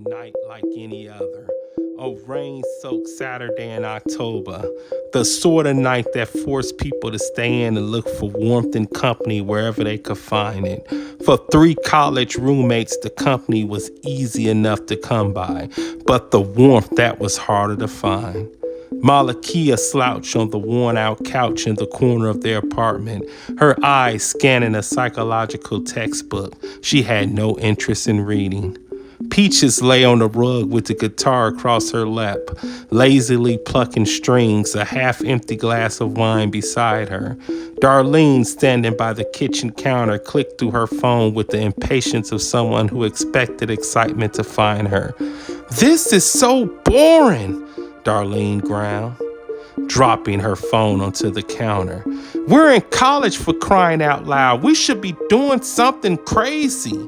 night like any other. A rain-soaked Saturday in October. The sort of night that forced people to stay in and look for warmth and company wherever they could find it. For 3 college roommates, the company was easy enough to come by, but the warmth, that was harder to find. Malakia slouched on the worn-out couch in the corner of their apartment, her eyes scanning a psychological textbook she had no interest in reading. Peaches lay on the rug with the guitar across her lap, lazily plucking strings, a half-empty glass of wine beside her. Darlene, standing by the kitchen counter, clicked through her phone with the impatience of someone who expected excitement to find her. "This is so boring," Darlene ground, dropping her phone onto the counter. "We're in college, for crying out loud. We should be doing something crazy."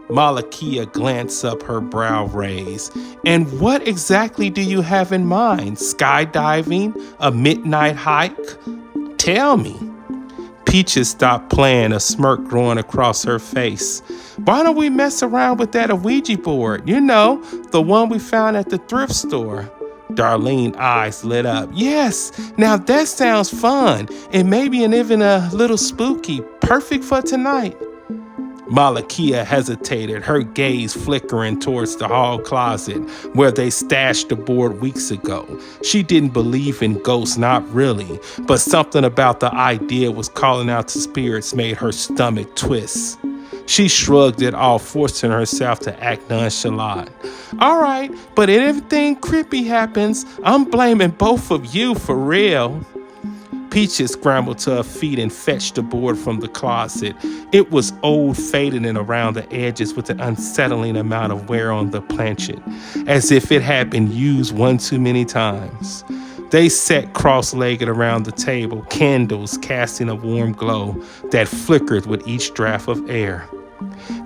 Malakia glanced up, her brow raised. "And what exactly do you have in mind? Skydiving? A midnight hike? Tell me." Peaches stopped playing, a smirk growing across her face. "Why don't we mess around with that Ouija board? You know, the one we found at the thrift store." Darlene's eyes lit up. "Yes, now that sounds fun, and maybe even a little spooky. Perfect for tonight." Malakia hesitated, her gaze flickering towards the hall closet where they stashed the board weeks ago. She didn't believe in ghosts, not really, but something about the idea was calling out to spirits made her stomach twist. She shrugged it off, forcing herself to act nonchalant. "All right, but if anything creepy happens, I'm blaming both of you for real." Peaches scrambled to her feet and fetched the board from the closet. It was old, faded, and around the edges with an unsettling amount of wear on the planchet, as if it had been used one too many times. They sat cross-legged around the table, candles casting a warm glow that flickered with each draft of air.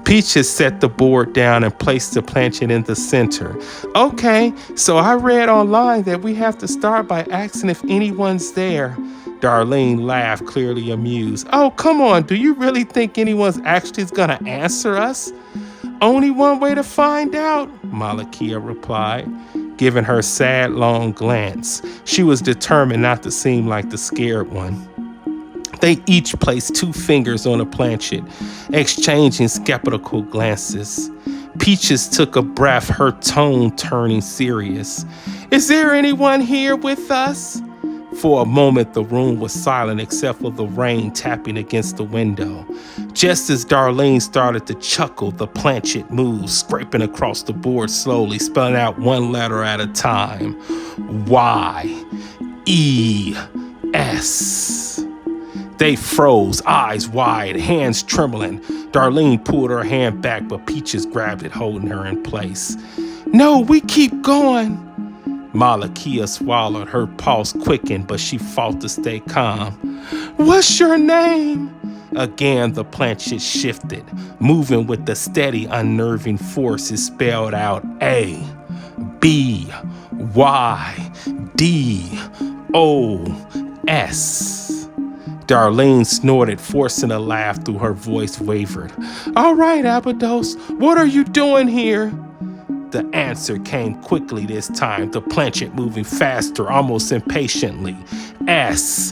Peaches set the board down and placed the planchet in the center. "Okay, so I read online that we have to start by asking if anyone's there." Darlene laughed, clearly amused. "Oh, come on, do you really think anyone's actually gonna answer us?" "Only one way to find out," Malakia replied, giving her sad, long glance. She was determined not to seem like the scared one. They each placed 2 fingers on a planchet, exchanging skeptical glances. Peaches took a breath, her tone turning serious. "Is there anyone here with us?" For a moment, the room was silent except for the rain tapping against the window. Just as Darlene started to chuckle, the planchet moved, scraping across the board slowly, spelling out one letter at a time. Y-E-S. They froze, eyes wide, hands trembling. Darlene pulled her hand back, but Peaches grabbed it, holding her in place. "No, we keep going." Malakia swallowed, her pulse quickened, but she fought to stay calm. "What's your name?" Again, the planchet shifted, moving with the steady, unnerving force. It spelled out A-B-Y-D-O-S. Darlene snorted, forcing a laugh through her voice wavered. "All right, Abydos, what are you doing here?" The answer came quickly this time, the planchet moving faster, almost impatiently. S-T-O-P.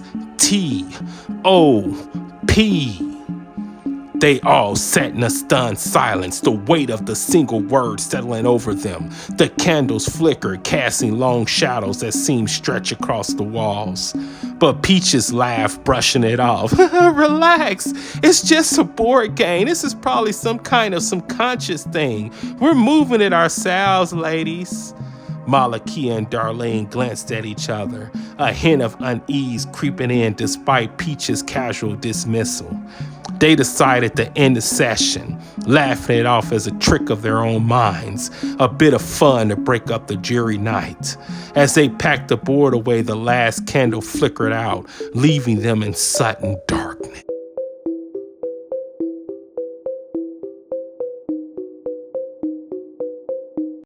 They all sat in a stunned silence, the weight of the single word settling over them. The candles flickered, casting long shadows that seemed stretched across the walls. But Peaches laughed, brushing it off. "Relax, it's just a board game. This is probably some kind of subconscious thing. We're moving it ourselves, ladies." Malakia and Darlene glanced at each other, a hint of unease creeping in despite Peaches' casual dismissal. They decided to end the session, laughing it off as a trick of their own minds, a bit of fun to break up the dreary night. As they packed the board away, the last candle flickered out, leaving them in sudden